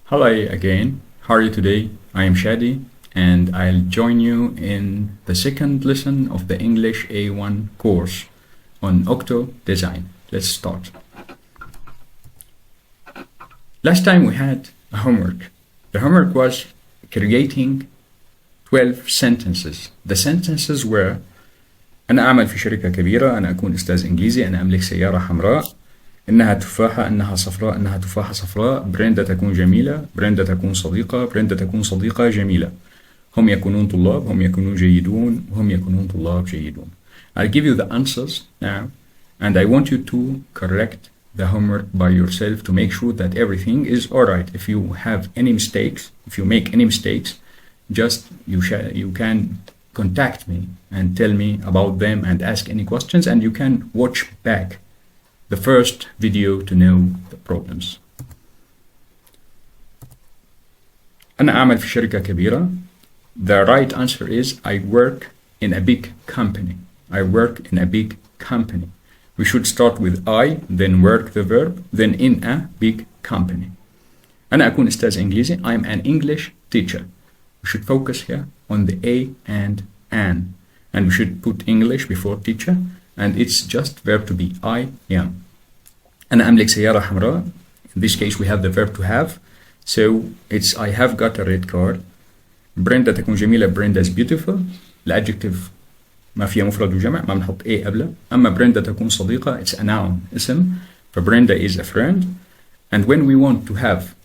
Hello again, how are you today? I am Shadi and I'll join you in the second lesson of the English A1 course on OctoDesign. Let's start. Last time we had a homework. The homework was creating 12 sentences. The sentences were: أنا أعمل في شركة كبيرة، أنا أكون أستاذ إنكليزي، أنا أملك سيارة حمراء، إنها تفاحة، إنها صفراء، إنها تفاحة صفراء، بريندا تكون جميلة، بريندا تكون صديقة، بريندا تكون صديقة جميلة. هم يكونون طلاب، هم يكونون جيدون، وهم يكونون طلاب جيدون. I'll give you the answers now and I want you to correct the homework by yourself to make sure that everything is alright. If you have any mistakes, if you make any mistakes, just you can contact me and tell me about them and ask any questions, and you can watch back the first video to know the problems. أنا أعمل في شركة كبيرة. The right answer is I work in a big company. I work in a big company. We should start with I, then work the verb, then in a big company. أنا أكون أستاذ إنجليزي. I'm an English teacher. We should focus here on the A and an. And we should put English before teacher. And it's just verb to be. I am. أنا أملك سيارة حمراء. In this case we have the verb to have. So it's I have got a red car. بريندا تكون جميلة. بريندا is beautiful. الادجكتيف ما فيها مفرد وجمع، ما بنحط A قبله. أما بريندا تكون صديقة, it's a noun, اسم. فبريندا is a friend. And when we want to have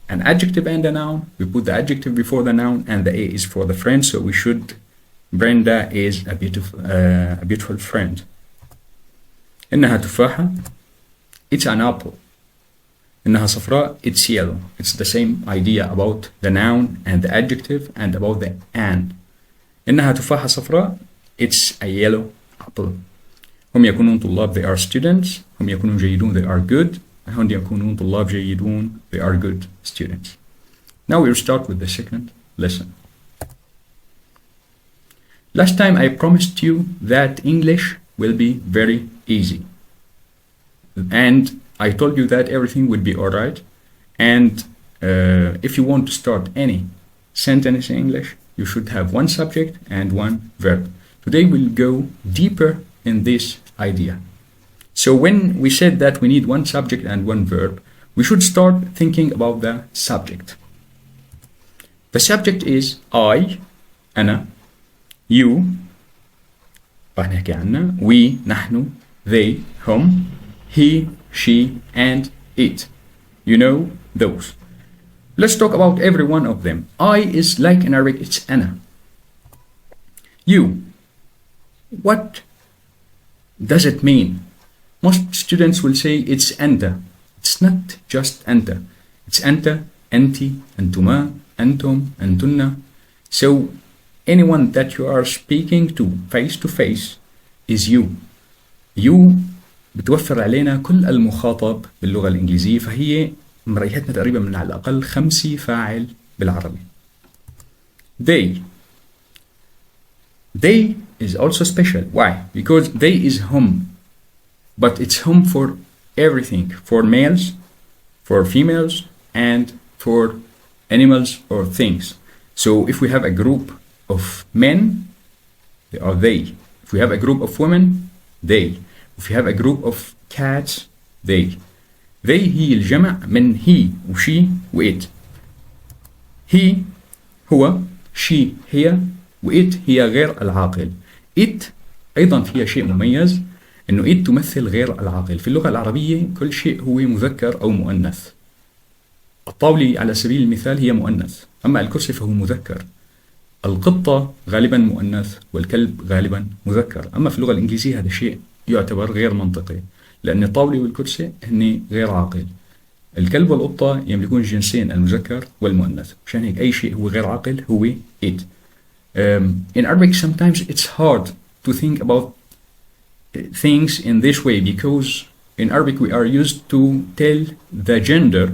an adjective and a noun, we put the adjective before the noun and the A is for the friend. So we should, Brenda is a beautiful friend. إنها تفاحة, it's an apple. إنها صفراء, it's yellow. It's the same idea about the noun and the adjective and about the an. إنها تفاحة صفراء, it's a yellow apple. هم يكونون طلاب, they are students. هم يكونون جيدون, they are good. هم يكونون طلاب جيدون, they are good students. Now we'll start with the second lesson. Last time I promised you that English will be very easy. And I told you that everything would be alright. And if you want to start any sentence in English, you should have one subject and one verb. Today we'll go deeper in this idea. So when we said that we need one subject and one verb, we should start thinking about the subject. The subject is I, أنا, you, راح نحكي عنها, we, نحن, they, هم, he, she, and it. You know those. Let's talk about every one of them. I is like in Arabic, it's أنا. You. What does it mean? Most students will say it's أنت. It's not just أنت. It's أنت, أنتِ, أنتما, أنتم, أنتن. So anyone that you are speaking to face is you. You بتوفر علينا كل المخاطب باللغة الإنجليزية، فهي مريحتنا تقريبا من على الأقل 5 فاعل بالعربي. They is also special. Why? Because they is home. But it's home for everything. For males, for females, and for animals or things. So if we have a group of men, they are they. If we have a group of women, they. If we have a group of cats, they. They هي الجمع من he وشي وإت. he هو, she هي, وإت هي غير العاقل. it أيضا فيها شيء مميز إنه it تمثل غير العاقل. في اللغة العربية كل شيء هو مذكر أو مؤنث. الطاولة على سبيل المثال هي مؤنث، أما الكرسي فهو مذكر. القطة غالبا مؤنث والكلب غالبا مذكر. أما في اللغة الإنجليزية هذا شيء يعتبر غير منطقي، لأن الطاولة والكرسي هن غير عاقل. الكلب والقطة يملكون الجنسين المذكر والمؤنث، مشان هيك أي شيء هو غير عاقل هو it. In Arabic sometimes it's hard to think about things in this way, because in Arabic we are used to tell the gender,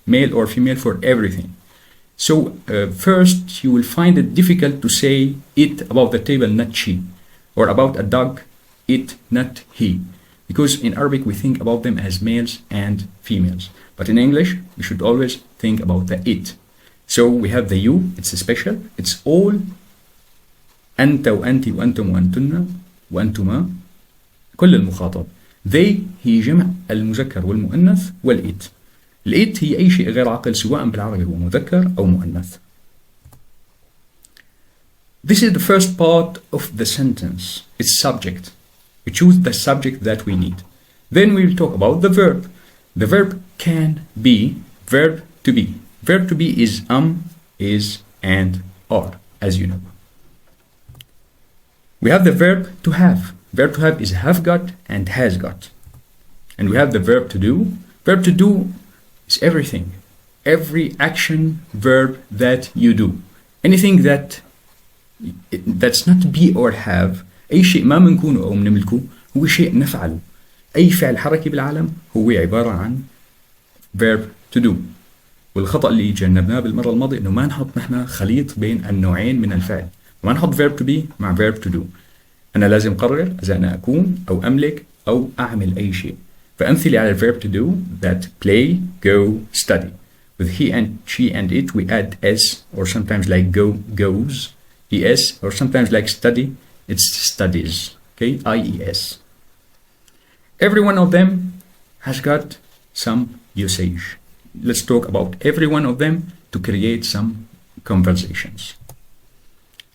male or female, for everything. So first you will find it difficult to say it about the table, not she, or about a dog, it, not he. Because in Arabic we think about them as males and females. But in English we should always think about the it. So we have the you, it's special, it's all أنت وأنت وأنتم وأنتن وأنتما كل المخاطب. they هي جمع المذكر والمؤنث والإت. الإت هي أي شيء غير عاقل سواء بالعربي هو مذكر أو مؤنث. This is the first part of the sentence. It's subject. We choose the subject that we need. Then we will talk about the verb. The verb can be verb to be. Verb to be is is, and, are, as you know. We have the verb to have. Verb to have is have got and has got. And we have the verb to do. Verb to do is everything. Every action verb that you do. Anything that's not be or have. أي شيء ما منكونه أو منملكه هو شيء نفعله. أي فعل حركي بالعالم هو عبارة عن verb to do. والخطأ اللي جنبناه بالمرة الماضية إنه ما نحط نحن خليط بين النوعين من الفعل. ما نحط verb to be مع verb to do. أنا لازم قرر إذا أنا أكون أو أملك أو أعمل أي شيء. فأمثلة على verb to do that play, go, study. With he and she and it we add s, or sometimes like go, goes, es, or sometimes like study, it's studies, okay, ies. Every one of them has got some usage. Let's talk about every one of them to create some conversations.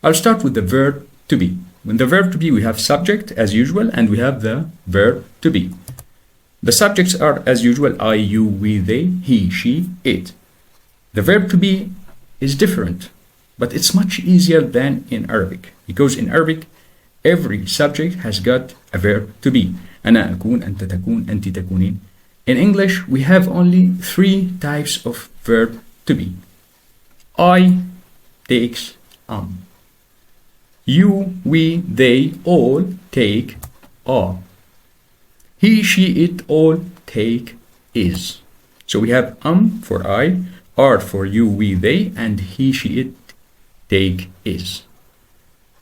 I'll start with the verb to be. When the verb to be, we have subject as usual, and we have the verb to be. The subjects are as usual I, you, we, they, he, she, it. The verb to be is different, but it's much easier than in Arabic, because in Arabic every subject has got a verb to be. أنا أكون, أنت تكون, أنت تكونين. In English we have only 3 types of verb to be. I takes You, we, they all take are. He, she, it all take is. So we have for I, are for you, we, they, and he, she, it take is.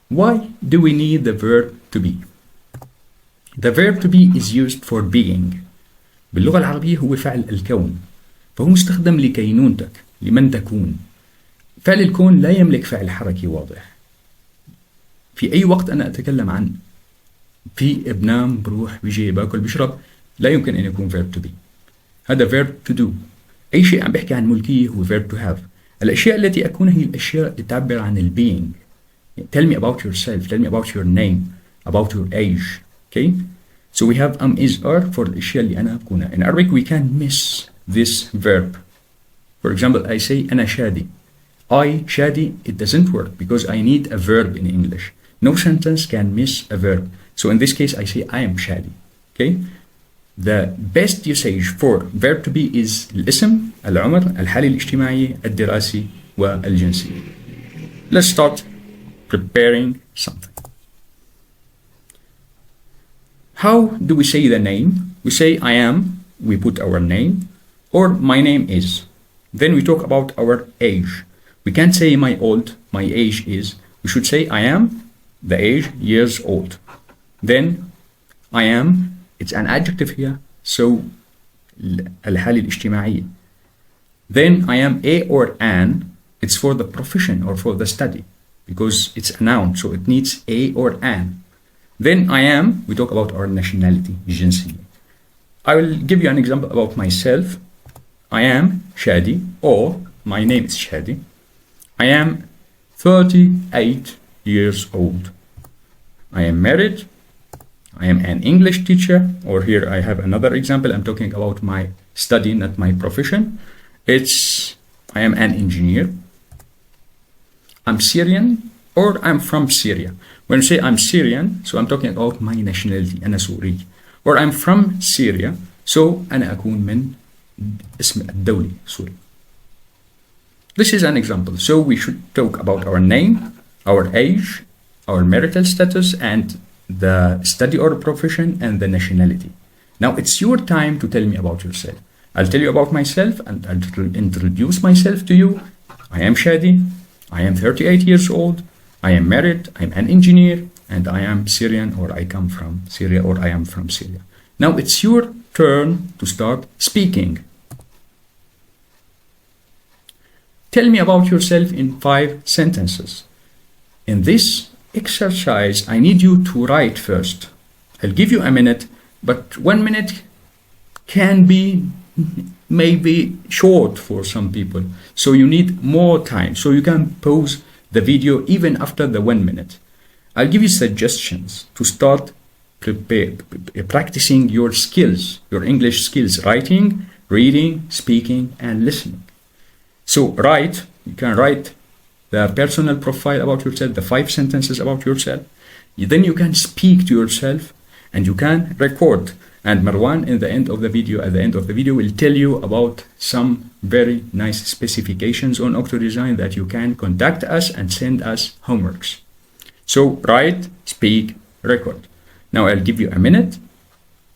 Why do we need the verb to be? The verb to be is used for being. باللغة العربية هو فعل الكون، فهو مستخدم لكينونتك، لمن تكون. فعل الكون لا يملك فعل حركي واضح. في أي وقت أنا أتكلم عن بنام، بروح، بيجي، باكل، بشرب، لا يمكن أن يكون verb to be. هذا verb to do. أي شيء عم بحكي عن ملكية هو verb to have. الأشياء التي أكونها هي الأشياء اللي تعبر عن being. Tell me about yourself, tell me about your name, about your age. Okay? So we have is, are for الأشياء اللي أنا أكونها. In Arabic we can miss this verb. For example, I say أنا شادي. I, Shadi, it doesn't work because I need a verb in English. No sentence can miss a verb. So in this case, I say I am Shadi. Okay? The best usage for verb to be is الاسم, العمر, الحالة الاجتماعية, الدراسي, والجنسي. Let's start preparing something. How do we say the name? We say I am, we put our name, or my name is. Then we talk about our age. We can't say my age is. We should say I am, the age, years old. Then I am, it's an adjective here, so الحالة الاجتماعية. Then I am a or an, it's for the profession or for the study, because it's a noun, so it needs a or an. Then I am, we talk about our nationality, جنسية. I will give you an example about myself. I am Shadi, or my name is Shadi. I am 38 years old. I am married. I am an English teacher, or here I have another example. I'm talking about my study, not my profession. I am an engineer. I'm Syrian, or I'm from Syria. When I say I'm Syrian, so I'm talking about my nationality. أنا سوري. Or I'm from Syria, so أنا أكون من اسم الدولة سوري. This is an example. So we should talk about our name, our age, our marital status, and the study or profession, and the nationality. Now it's your time to tell me about yourself. I'll tell you about myself and I'll introduce myself to you. I am Shadi. I am 38 years old. I am married. I'm an engineer. And I am Syrian, or I come from Syria, or I am from Syria. Now it's your turn to start speaking. Tell me about yourself in 5 sentences. In this exercise, I need you to write first. I'll give you a minute, but 1 minute can be maybe short for some people. So you need more time. So you can pause the video even after the 1 minute. I'll give you suggestions to start practicing your skills, your English skills, writing, reading, speaking, and listening. So write, you can write the personal profile about yourself, the 5 sentences about yourself. Then you can speak to yourself and you can record. And Marwan at the end of the video will tell you about some very nice specifications on OctoDesign that you can contact us and send us homeworks. So write, speak, record. Now I'll give you a minute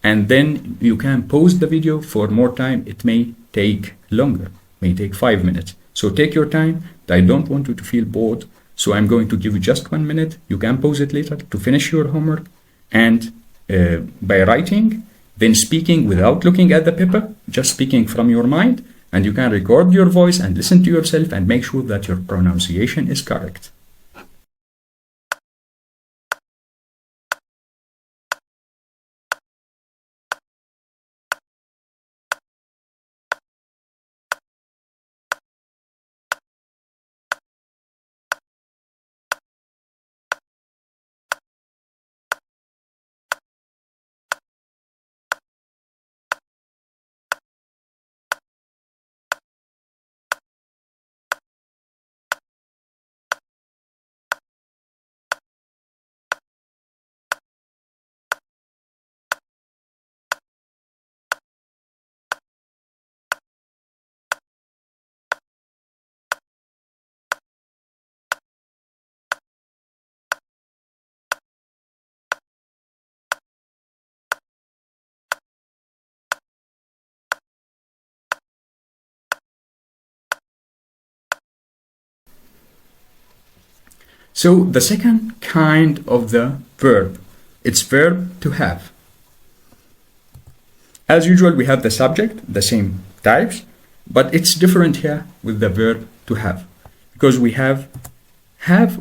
and then you can pause the video for more time. It may take longer, may take 5 minutes. So take your time. I don't want you to feel bored. So I'm going to give you just 1 minute. You can pause it later to finish your homework. And by writing, then speaking without looking at the paper, just speaking from your mind, and you can record your voice and listen to yourself and make sure that your pronunciation is correct. So the second kind of the verb, it's verb to have. As usual, we have the subject, the same types, but it's different here with the verb to have, because we have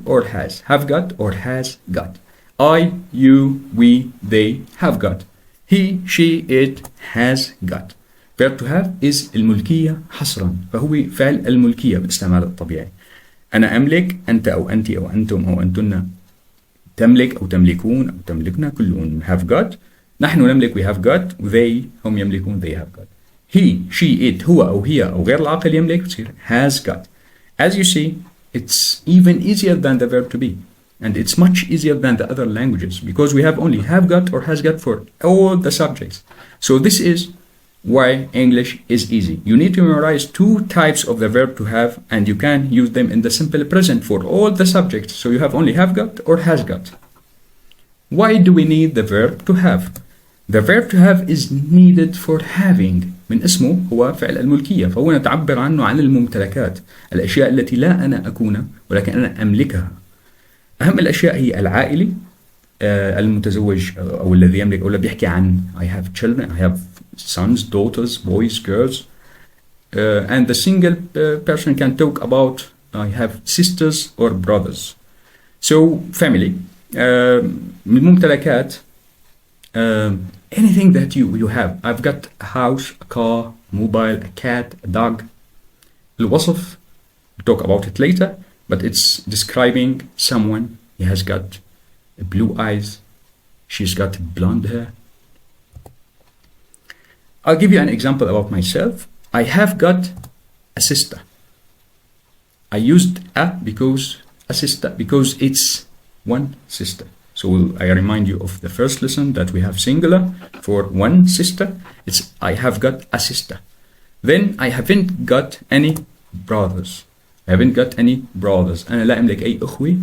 or has, have got or has got. I, you, we, they have got. He, she, it has got. Verb to have is الملكية حصرا، فهو فعل الملكية بالاستعمال الطبيعي. أنا أملك، أنت أو أنت أو أنتم أو أنتن تملك أو تملكون أو تملكنا، كلهم have got. نحن نملك we have got، they هم يملكون they have got. He, she, it هو أو هي أو غير العاقل يملك بتصير has got. As you see, it's even easier than the verb to be, and it's much easier than the other languages because we have only have got or has got for all the subjects. So this is why English is easy. You need to memorize 2 types of the verb to have, and you can use them in the simple present for all the subjects. So you have only have got or has got. Why do we need the verb to have? The verb to have is needed for having. من اسمه هو فعل الملكية، فهو نتعبر عنه عن الممتلكات، الأشياء التي لا أنا أكون ولكن أنا أملكها. أهم الأشياء هي العائلي، المتزوج أو الذي يملك أو الذي بيحكي عن I have children, I have sons, daughters, boys, girls, and the single person can talk about I have sisters or brothers. So family, من الممتلكات, anything that you have. I've got a house, a car, mobile, a cat, a dog. الوصف, we'll talk about it later, but it's describing someone. He has got blue eyes, she's got blonde hair. I'll give you an example about myself. I have got a sister. I used a because a sister because it's one sister. So I remind you of the first lesson that we have singular for one sister. It's I have got a sister. Then I haven't got any brothers. I haven't got any brothers. أنا لا أملك أي أخوي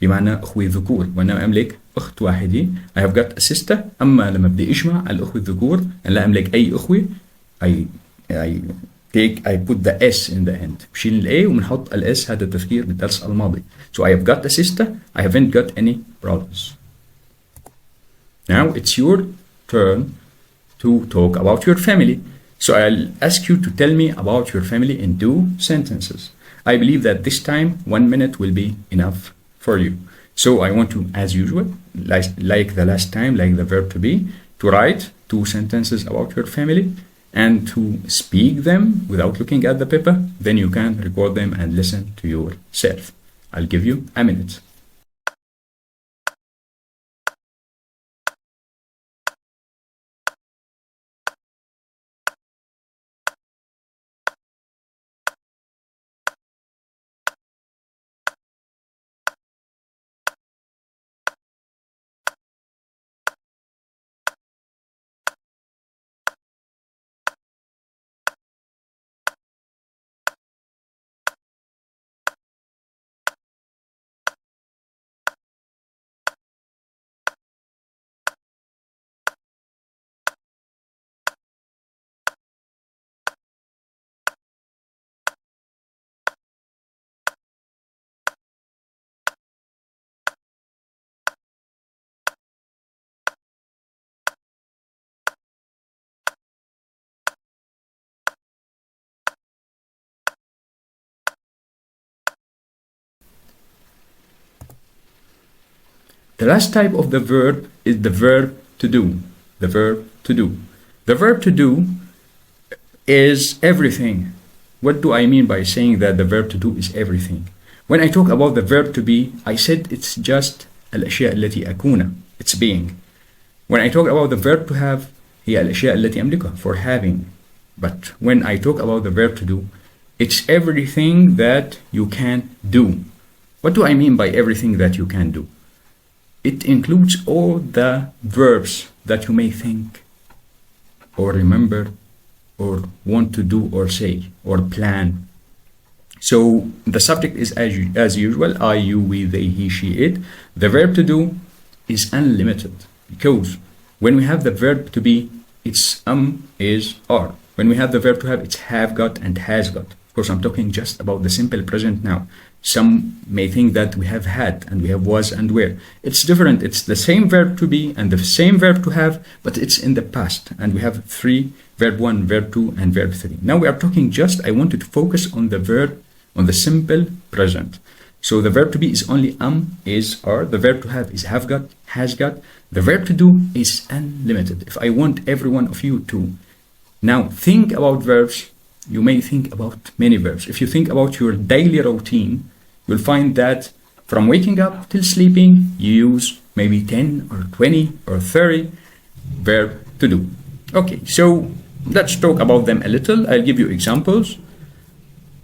بمعنى أخوي ذكور، وأنا أملك أخت واحدة. I have got a sister. أما لما بدي أجمع الأخوة الذكور أنا لا أملك أي أخوة. I put the S in the end. بشيل ال A وبنحط ال S. هذا التفكير بالدرس الماضي. So I have got a sister. I haven't got any brothers. Now it's your turn to talk about your family. So I'll ask you to tell me about your family in 2 sentences. I believe that this time 1 minute will be enough for you. So I want to, as usual, like the last time, like the verb to be, to write 2 sentences about your family and to speak them without looking at the paper. Then you can record them and listen to yourself. I'll give you a minute. The last type of the verb is the verb to do. The verb to do. The verb to do is everything. What do I mean by saying that the verb to do is everything? When I talk about the verb to be, I said it's just الأشياء التي أكون. It's being. When I talk about the verb to have, هي الأشياء التي أملكها, for having. But when I talk about the verb to do, it's everything that you can do. What do I mean by everything that you can do? It includes all the verbs that you may think or remember or want to do or say or plan. So the subject is as usual, I, you, we, they, he, she, it. The verb to do is unlimited because when we have the verb to be, it's is, are. When we have the verb to have, it's have got and has got. Of course, I'm talking just about the simple present now. Some may think that we have had and we have was and were. It's different. It's the same verb to be and the same verb to have, but it's in the past. And we have 3, verb 1, verb 2, and verb 3. Now we are talking just, I wanted to focus on the verb, on the simple present. So the verb to be is only is, are. The verb to have is have got, has got. The verb to do is unlimited. If I want every one of you to now think about verbs, you may think about many verbs. If you think about your daily routine, you'll find that from waking up till sleeping, you use maybe 10 or 20 or 30 verb to do. Okay, so let's talk about them a little. I'll give you examples.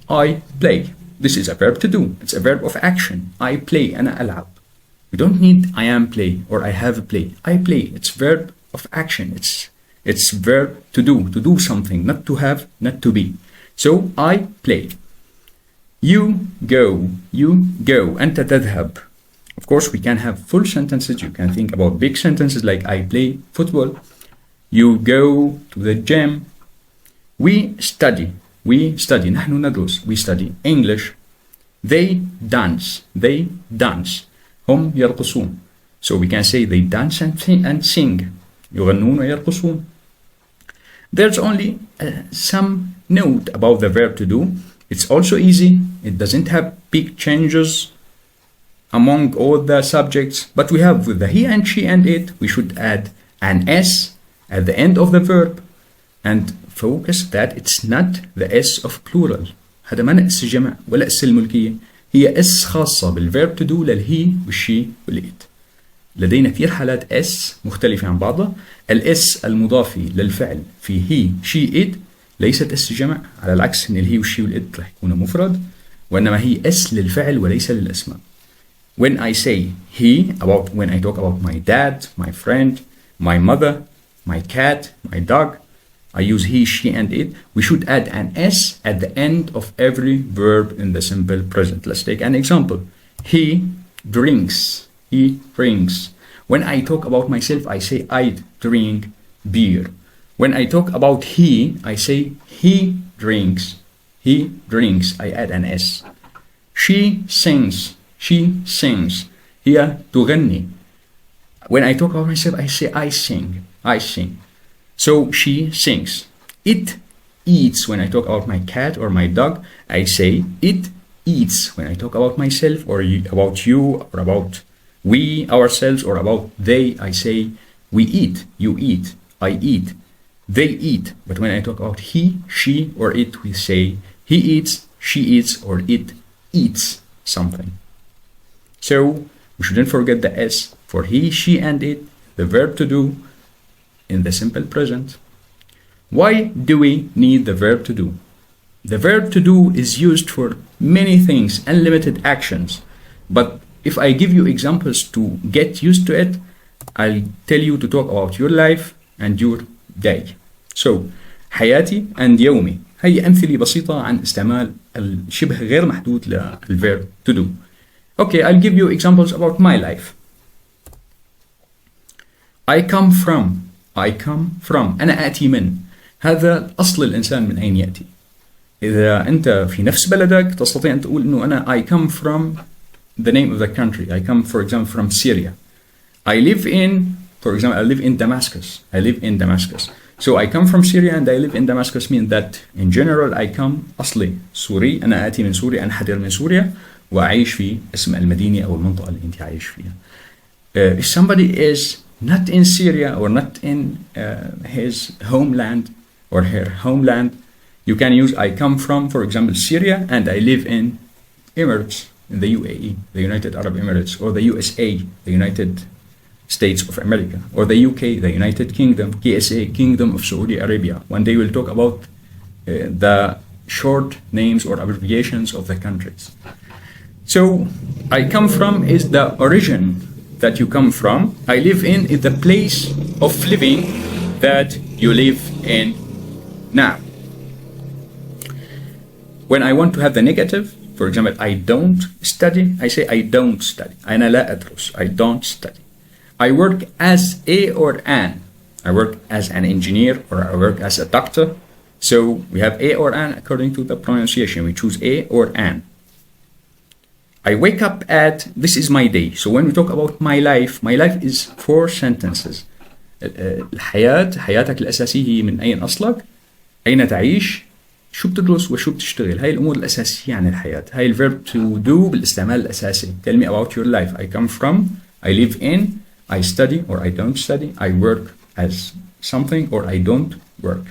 I play. This is a verb to do. It's a verb of action. I play, أنا ألعب. We don't need I am play or I have play. I play. It's verb of action. It's verb to do something, not to have, not to be. So I play. You go. أنت تذهب. Of course, we can have full sentences. You can think about big sentences like I play football. You go to the gym. We study. نحن ندرس. We study English. They dance. هم يرقصون. So we can say they dance and sing. يغنون ويرقصون. There's only some note about the verb to do. It's also easy. It doesn't have big changes among all the subjects. But we have with the he and she and it, we should add an S at the end of the verb. And focus that it's not the S of plural. هذا ما نقص جمع ولا اس الملكية. هي اس خاصة بالverb to do للهي والشي والإت. لدينا كثير حالات اس مختلفة عن بعضها. الاس المضافي للفعل في هي شي ات ليست اس جمع، على العكس ان الهي والشي والات رح يكونوا مفرد، وانما هي اس للفعل وليس للاسماء. When I say he, when I talk about my dad, my friend, my mother, my cat, my dog, I use he, she, and it. We should add an S at the end of every verb in the simple present. Let's take an example. He drinks. He drinks. When I talk about myself, I say I drink beer. When I talk about he, I say he drinks. He drinks. I add an S. She sings. She sings. هي تغني. When I talk about myself, I say I sing. I sing. So she sings. It eats. When I talk about my cat or my dog, I say it eats. When I talk about myself or about you or about we, ourselves, or about they, I say we eat, you eat, I eat, they eat. But when I talk about he, she, or it, we say he eats, she eats, or it eats something. So we shouldn't forget the S for he, she, and it, the verb to do in the simple present. Why do we need the verb to do? The verb to do is used for many things, unlimited actions. But if I give you examples to get used to it, I'll tell you to talk about your life and your day. So حياتي and يومي هي أمثلة بسيطة عن استعمال الشبه غير محدود للverb to do. Okay, I'll give you examples about my life. I come from أنا آتي من. هذا أصل الإنسان من أين يأتي. إذا أنت في نفس بلدك تستطيع أن تقول إنه أنا I come from the name of the country. I come, for example, from Syria. I live in, for example, I live in Damascus. I live in Damascus. So I come from Syria and I live in Damascus means that in general I come أصلي سوري. أنا آتي من سوريا. أنا حاضر من سوريا وأعيش في اسم المدينة أو المنطقة اللي أنت عايش فيها. If somebody is not in Syria or not in his homeland or her homeland, you can use I come from, for example, Syria and I live in Emirates, in the UAE, the United Arab Emirates, or the USA, the United States of America, or the UK, the United Kingdom, KSA, Kingdom of Saudi Arabia. One day we'll talk about the short names or abbreviations of the countries. So I come from is the origin that you come from. I live in is the place of living that you live in now. When I want to have the negative, for example, I don't study, I say I don't study. أنا لا أدرس. I don't study. I work as a or an. I work as an engineer or I work as a doctor. So we have a or an according to the pronunciation. We choose a or an. I wake up at, this is my day. So when we talk about my life is 4 sentences. حياتك الأساسية هي من أين أصلك؟ أين تعيش؟ شو بتدرس وشو بتشتغل؟ هاي الأمور الأساسية عن الحياة. هاي الverb to do بالاستعمال الأساسي. Tell me about your life. I come from, I live in, I study or I don't study, I work as something or I don't work.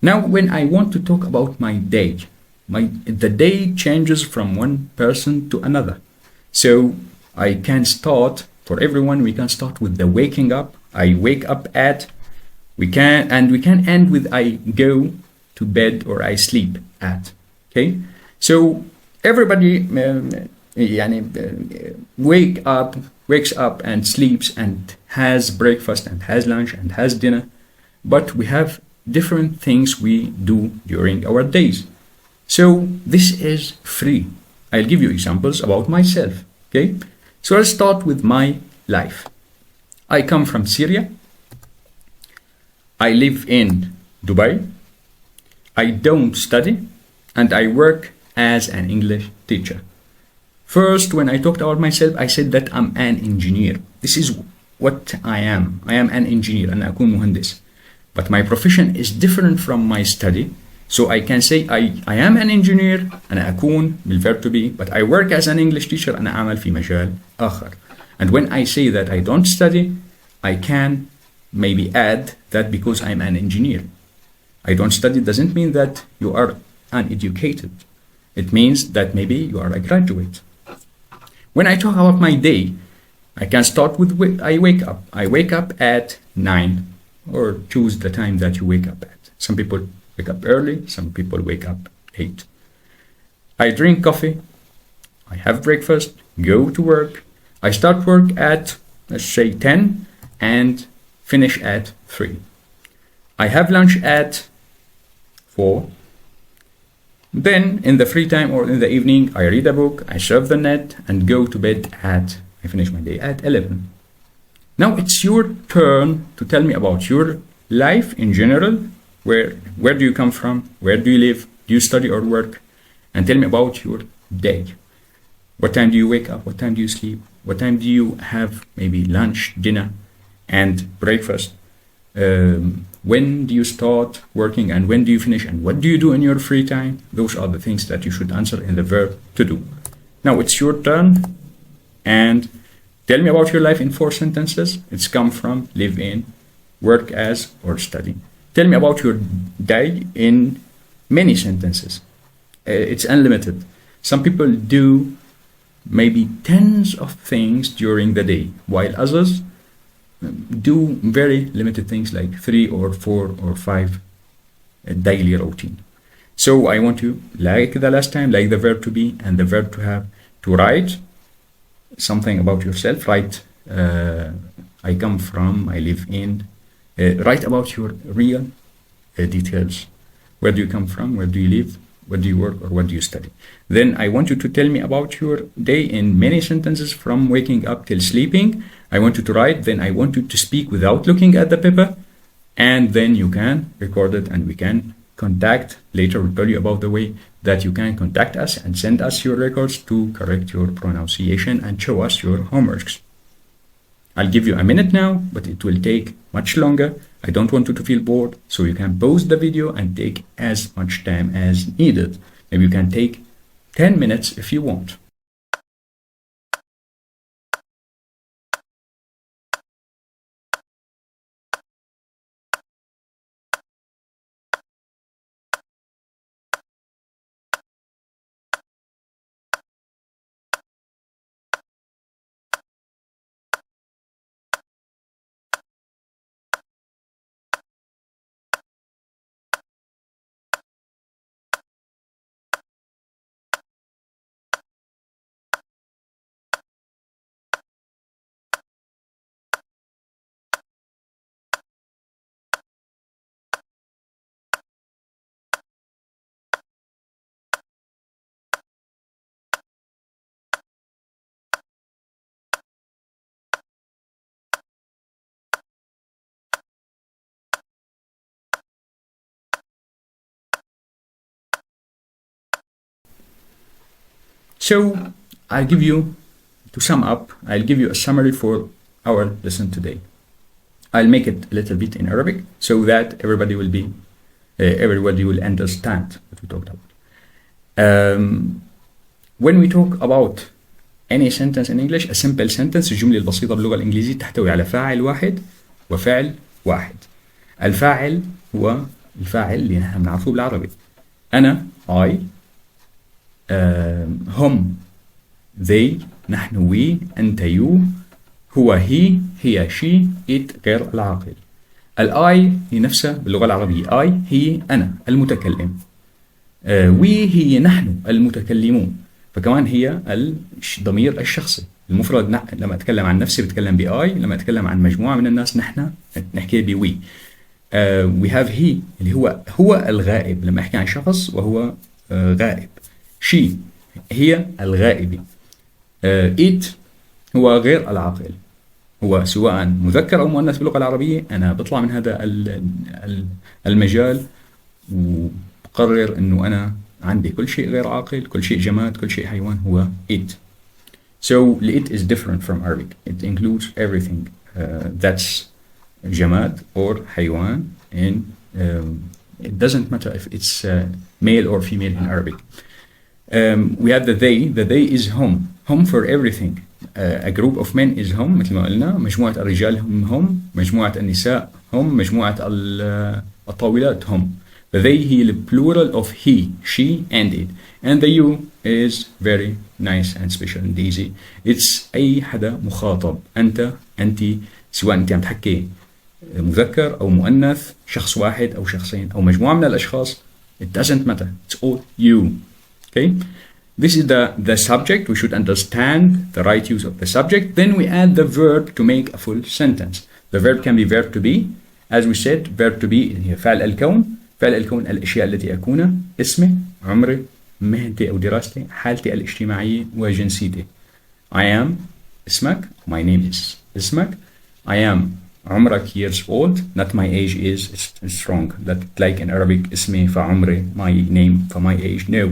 Now when I want to talk about my day, the day changes from one person to another. So I can start, for everyone we can start with the waking up. I wake up at, we can end with I go to bed or I sleep at. Okay, so everybody wakes up and sleeps and has breakfast and has lunch and has dinner, but we have different things we do during our days. So this is free. I'll give you examples about myself. Okay, so I'll start with my life. I come from Syria. I live in Dubai. I don't study and I work as an English teacher. First, when I talked about myself, I said that I'm an engineer. This is what I am. I am an engineer. أنا أكون مهندس. But my profession is different from my study. So I can say I am an engineer. أنا أكون بالverb to be. But I work as an English teacher. أنا أعمل في مجال آخر. And when I say that I don't study, I can maybe add that because I'm an engineer. I don't study doesn't mean that you are uneducated. It means that maybe you are a graduate. When I talk about my day, I can start with I wake up. I wake up at 9 or choose the time that you wake up at. Some people wake up early, some people wake up late. I drink coffee, I have breakfast, go to work. I start work at, let's say 10 and finish at 3. I have lunch at 4. Then in the free time or in the evening, I read a book, I surf the net and go to bed at, I finish my day at 11. Now it's your turn to tell me about your life in general. Where do you come from? Where do you live? Do you study or work? And tell me about your day. What time do you wake up? What time do you sleep? What time do you have maybe lunch, dinner, and breakfast? when do you start working and when do you finish and what do you do in your free time? Those are the things that you should answer in the verb to do. Now it's your turn, and tell me about your life in 4 sentences. It's come from live in, work as, or study. Tell me about your day in many sentences. It's unlimited. Some people do maybe tens of things during the day, while others do very limited things like 3 or 4 or 5 daily routine. So I want you, like the last time, like the verb to be and the verb to have, to write something about yourself. Write, I come from, I live in. Write about your real details. Where do you come from? Where do you live? Where do you work? Or what do you study? Then I want you to tell me about your day in many sentences, from waking up till sleeping. I want you to write. Then I want you to speak without looking at the paper. And then you can record it and we can contact. Later we'll tell you about the way that you can contact us and send us your records to correct your pronunciation and show us your homeworks. I'll give you a minute now, but it will take much longer. I don't want you to feel bored, so you can pause the video and take as much time as needed. Maybe you can take 10 minutes if you want. So I'll give you, to sum up, I'll give you a summary for our lesson today. I'll make it a little bit in Arabic so that everybody will understand what we talked about. When we talk about any sentence in English, a simple sentence, الجملة البسيطة باللغة الإنجليزية تحتوي على فاعل واحد وفعل واحد. الفاعل هو الفاعل اللي نحن بنعرفه بالعربي. أنا I, هم they, نحن we, أنت you, هو he, هي she, it غير العاقل. الآي هي نفسها باللغة العربية. I هي أنا المتكلم. we هي نحن المتكلمون. فكمان هي الضمير الشخصي. المفرد لما أتكلم عن نفسي بتكلم بآي، لما أتكلم عن مجموعة من الناس نحن نحكي بوي. we have he اللي هو الغائب لما أحكي عن شخص وهو غائب. she هي الغائبة. it هو غير العاقل، هو سواء مذكر أو مؤنث باللغة العربية. أنا بطلع من هذا المجال وبقرر أنه أنا عندي كل شيء غير عاقل، كل شيء جماد، كل شيء حيوان هو it. So it is different from Arabic. It includes everything that's جماد or حيوان, and it doesn't matter if it's male or female in Arabic. We have the they. The they is home. Home for everything. A group of men is home مثل ما قلنا. مجموعة الرجال هم. مجموعة النساء هم. مجموعة الطاولات هم. The they هي the plural of he, she, and it. And the you is very nice and special and easy. It's أي حدا مخاطب. أنت، أنتِ، سواء أنت عم تحكي مذكر أو مؤنث، شخص واحد أو شخصين أو مجموعة من الأشخاص. It doesn't matter. It's all you. Okay, this is the subject. We should understand the right use of the subject. Then we add the verb to make a full sentence. The verb can be verb to be. As we said, verb to be هي فعل الكون. فعل الكون الأشياء التي أكونها: اسمي، عمري، مهنتي أو دراستي، حالتي الاجتماعية وجنسيتي. I am اسمك. My name is اسمك. I am عمرك years old. Not my age is. It's wrong. That like in Arabic اسمي فعمري, my name for my age. No.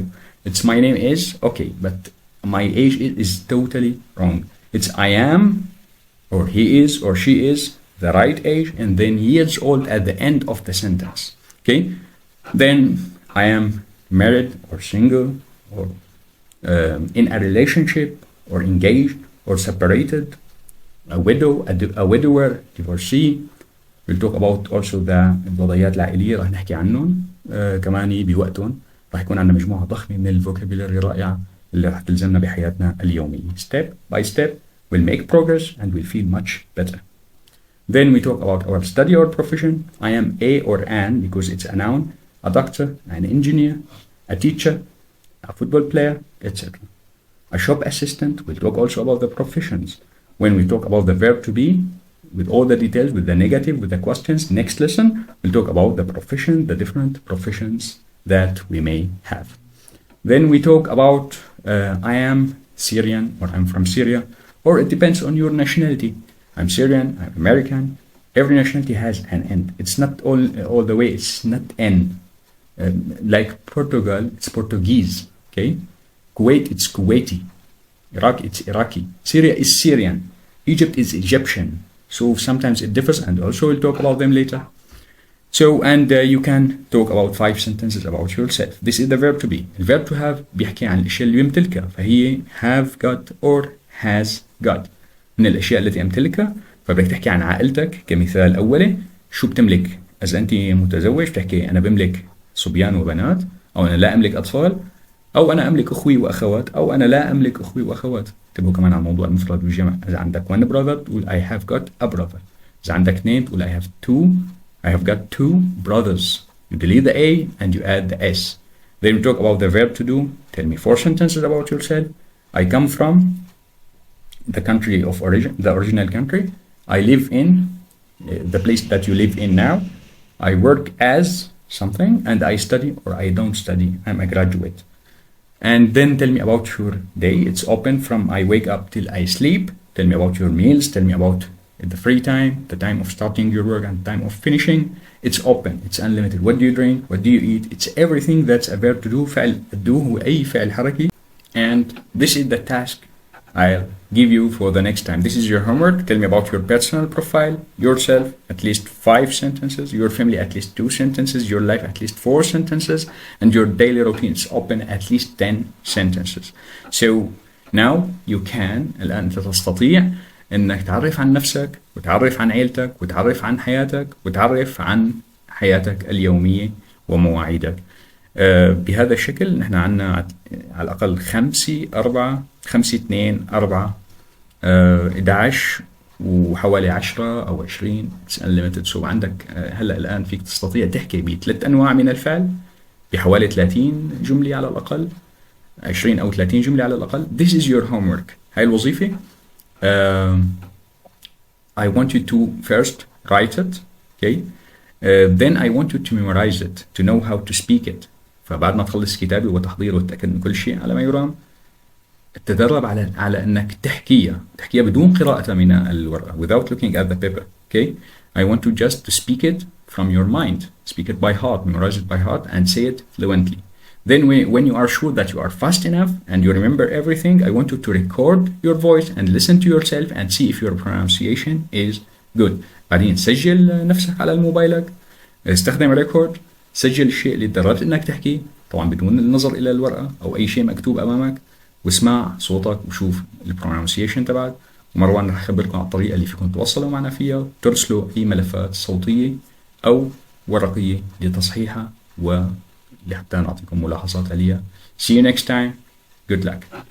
It's my name is, okay, but my age is totally wrong. It's I am, or he is, or she is, the right age, and then years old at the end of the sentence. Okay? Then I am married or single or in a relationship or engaged or separated, a widow, a widower, divorcee. We'll talk about also the الوضعيات العائلية راح نحكي عنهم كمان بوقتهم. راح يكون عندنا مجموعة ضخمة من الفوكابيلاري رائعة اللي راح تلزمنا بحياتنا اليومية. Step by step we'll make progress and we'll feel much better. Then we talk about our study or profession. I am a or an because it's a noun, a doctor, an engineer, a teacher, a football player, etc. A shop assistant. We'll talk also about the professions. When we talk about the verb to be, with all the details, with the negative, with the questions, next lesson, we'll talk about the profession, the different professions that we may have. Then we talk about I am Syrian or I'm from Syria, or it depends on your nationality. I'm Syrian, I'm American. Every nationality has an N. It's not all the way, it's not N. Like Portugal, it's Portuguese, okay? Kuwait, it's Kuwaiti. Iraq, it's Iraqi. Syria is Syrian. Egypt is Egyptian. So sometimes it differs, and also we'll talk about them later. So, and you can talk about 5 sentences about yourself. This is the verb to be. The verb to have بيحكي عن الأشياء اللي يمتلكها، فهي have got or has got. من الأشياء التي أمتلكها، فبدك تحكي عن عائلتك كمثال أولي. شو بتملك؟ إذا أنت متزوج بتحكي أنا بملك صبيان وبنات، أو أنا لا أملك أطفال، أو أنا أملك أخوي وأخوات، أو أنا لا أملك أخوي وأخوات. انتبهوا كمان على موضوع المفرد والجمع. إذا عندك one brother تقول I have got a brother. إذا عندك اثنين تقول I have got two brothers. You delete the A and you add the S. Then we talk about the verb to do. Tell me 4 sentences about yourself. I come from the country of origin, the original country. I live in the place that you live in now. I work as something, and I study or I don't study. I'm a graduate. And then tell me about your day. It's open from I wake up till I sleep. Tell me about your meals. Tell me about the free time, the time of starting your work and the time of finishing. It's open. It's unlimited. What do you drink? What do you eat? It's everything that's a verb to do. فعل do هو أي فعل حركي. And this is the task I'll give you for the next time. This is your homework. Tell me about your personal profile, yourself, at least 5 sentences, your family, at least 2 sentences, your life, at least 4 sentences, and your daily routines, open at least 10 sentences. So now you can, الآن أنت تستطيع أنك تعرف عن نفسك وتعرف عن عيلتك وتعرف عن حياتك وتعرف عن حياتك اليومية ومواعيدك. بهذا الشكل نحن عنا على الأقل 5 4 5 2 4 11 وحوالي 10 أو 20 unlimited. So عندك هلا الآن فيك تستطيع تحكي ب3 أنواع من الفعل بحوالي 30 جملة على الأقل، 20 أو 30 جملة على الأقل. This is your homework. هاي الوظيفة. I want you to first write it, okay? Then I want you to memorize it, to know how to speak it. فبعد ما تخلص كتابي وتحضيره وتتأكد من كل شيء على ما يرام، تدرب على انك تحكيها بدون قراءة من الورقة, without looking at the paper. Okay? I want to just to speak it from your mind, speak it by heart, memorize it by heart, and say it fluently. Then when you are sure that you are fast enough and you remember everything, I want you to record your voice and listen to yourself and see if your pronunciation is good. بعدين سجل نفسك على الموبايلك, استخدم ريكورد, سجل الشيء اللي تدربت انك تحكيه, طبعا بدون النظر الى الورقة او اي شيء مكتوب امامك, واسمع صوتك وشوف البرونانسيشن تبعك. ومروان رح اخبركم عن الطريقة اللي فيكم تتواصلوا معنا فيها, ترسلوا اي ملفات صوتية او ورقية لتصحيحها ولحتى نعطيكم ملاحظات عليها. See you next time. Good luck.